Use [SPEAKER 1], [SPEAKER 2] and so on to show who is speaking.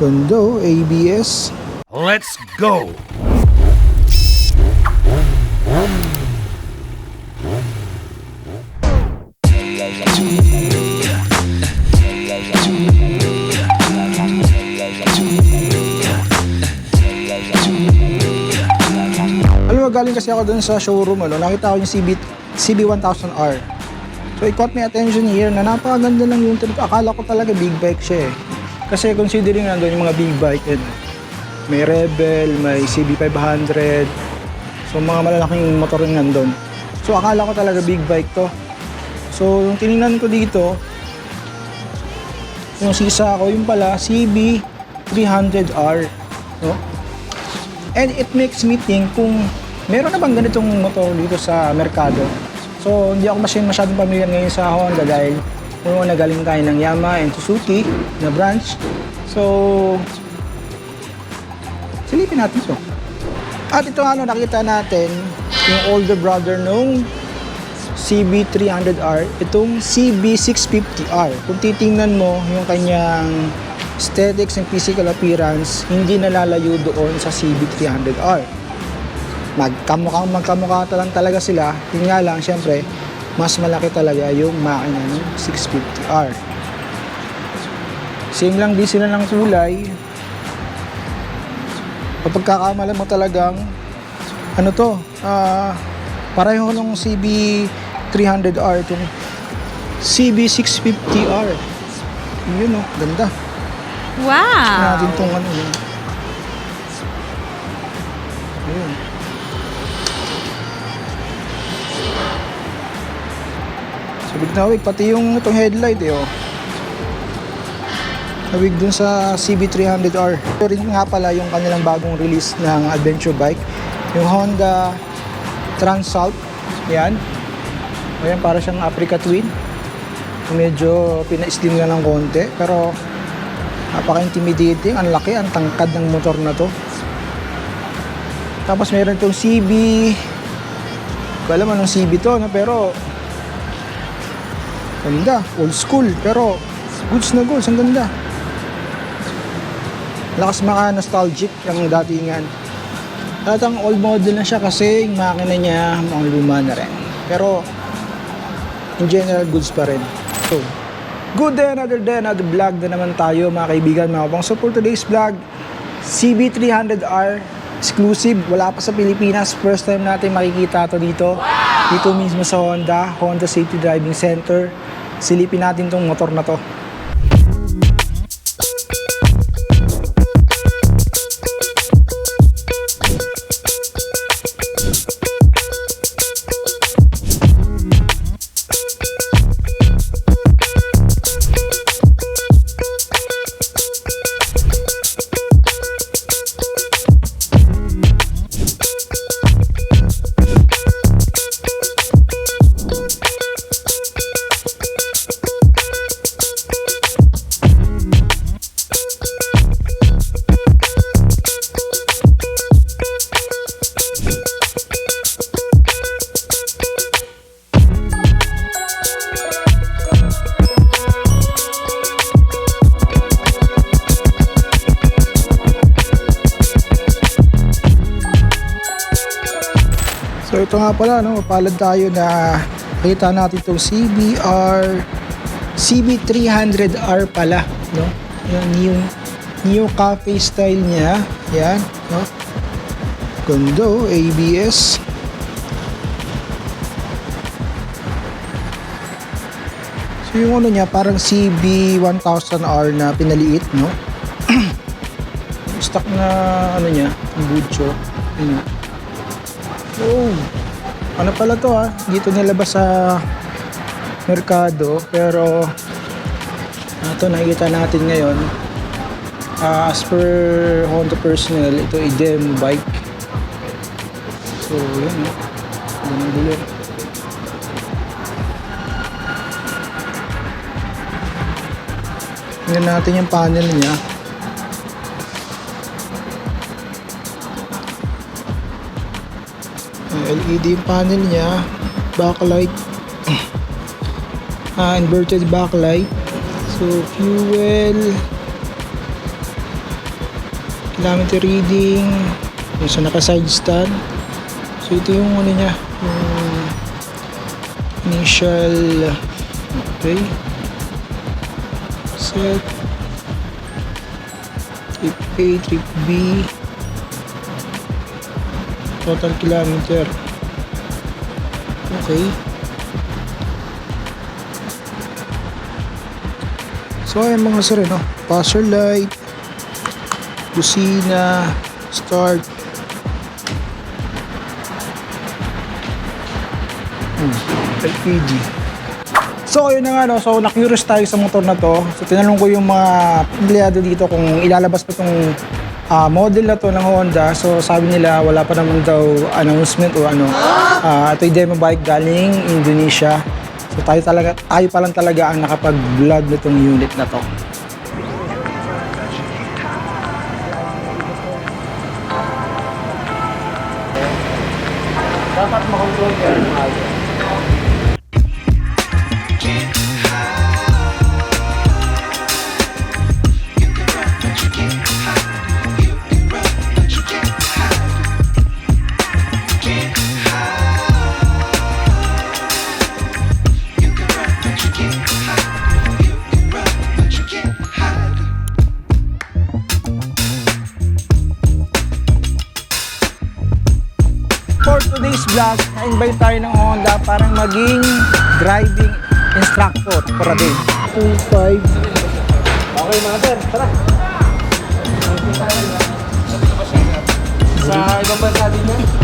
[SPEAKER 1] Kondo, ABS.
[SPEAKER 2] Let's go!
[SPEAKER 1] Alam mo, galing kasi ako dun sa showroom, nakita ko yung CB1000R. So it caught my attention here na napakaganda lang yung trip. Akala ko talaga big bike siya eh. Kasi considering nandun yung mga big bike, may Rebel, may CB500, so mga malalaking motor yung nandun. So akala ko talaga big bike to. So yung tinignan ko dito, yung sisa ko, yung pala CB300R, no? And it makes me think kung meron na bang ganitong motor dito sa merkado. So hindi ako masyadong familiar ngayon sa Honda dahil yung nagaling tayo ng Yamaha and Suzuki na branch. So silipin natin ito. At ito nakita natin yung older brother nung CB300R, itong CB650R. Kung titingnan mo yung kanyang aesthetics and physical appearance, hindi nalalayo doon sa CB300R. Magkamukha lang talaga sila. Yun nga lang, syempre, mas malaki talaga yung makina ng 650R. Same lang din sila ng kulay. Kapag kakamalan mo talagang pareho nung CB300R itong CB650R. Yun ganda.
[SPEAKER 3] Wow!
[SPEAKER 1] Natin itong ayun. Sabig na wig, pati yung itong headlight nawig dun sa CB300R. Ito rin nga pala yung kanilang bagong release ng adventure bike, yung Honda Transalp. Yan. Ayan, para siyang Africa Twin. Medyo pina-slim na ng konti, pero napaka-intimidating. Ang laki, ang tangkad ng motor na to. Tapos meron itong CB. Hindi alam anong CB to, pero ganda, old school, pero goods na goods, ang ganda. Lakas maka-nostalgic ang datingan. At ang old model na siya kasi yung makina niya mga luma na rin. Pero in general, goods pa rin. So, good day, another vlog na naman tayo mga kaibigan, mga kapang. So for today's vlog, CB300R exclusive, wala pa sa Pilipinas. First time natin makikita to dito. Wow! Dito mismo sa Honda Safety Driving Center. Silipin natin tong motor na to. So ito nga pala, mapalad tayo na kita natin itong CB300R pala, yung new cafe style niya. Yan, Kondo, ABS. So yung niya parang CB1000R na pinaliit, stock na niya, ang bucho. Yun. Oh, ano pala to dito nilabas sa merkado, pero ito nakikita natin ngayon. As per Honda personnel, ito ay demo bike. So yan, ganun dulo. Tingnan natin yung panel niya. LED yung panel niya, backlight, inverted backlight. So fuel, kilometer reading, yung sa naka-side stand. So ito yung ano niya, yung initial, okay, set, trip A, trip B, total kilometer. Okay. So ayan mga sir, no? Passer light, busina, start. LPG. So ayun na nga, no? So na-curious tayo sa motor na to. So tinanong ko yung mga empleyado dito kung ilalabas pa tong model na to ng Honda. So sabi nila wala pa naman daw announcement o ano. Ito yung demo bike galing Indonesia. So tayo pa lang talaga ang nakapag-vlog nitong unit na to. Dapat makontrol yan maaga. For today's vlog, na-invite tayo ng Honda parang maging driving instructor for a day. 2.5. Okay mga sir, tara. Sa ibang bansa din yan?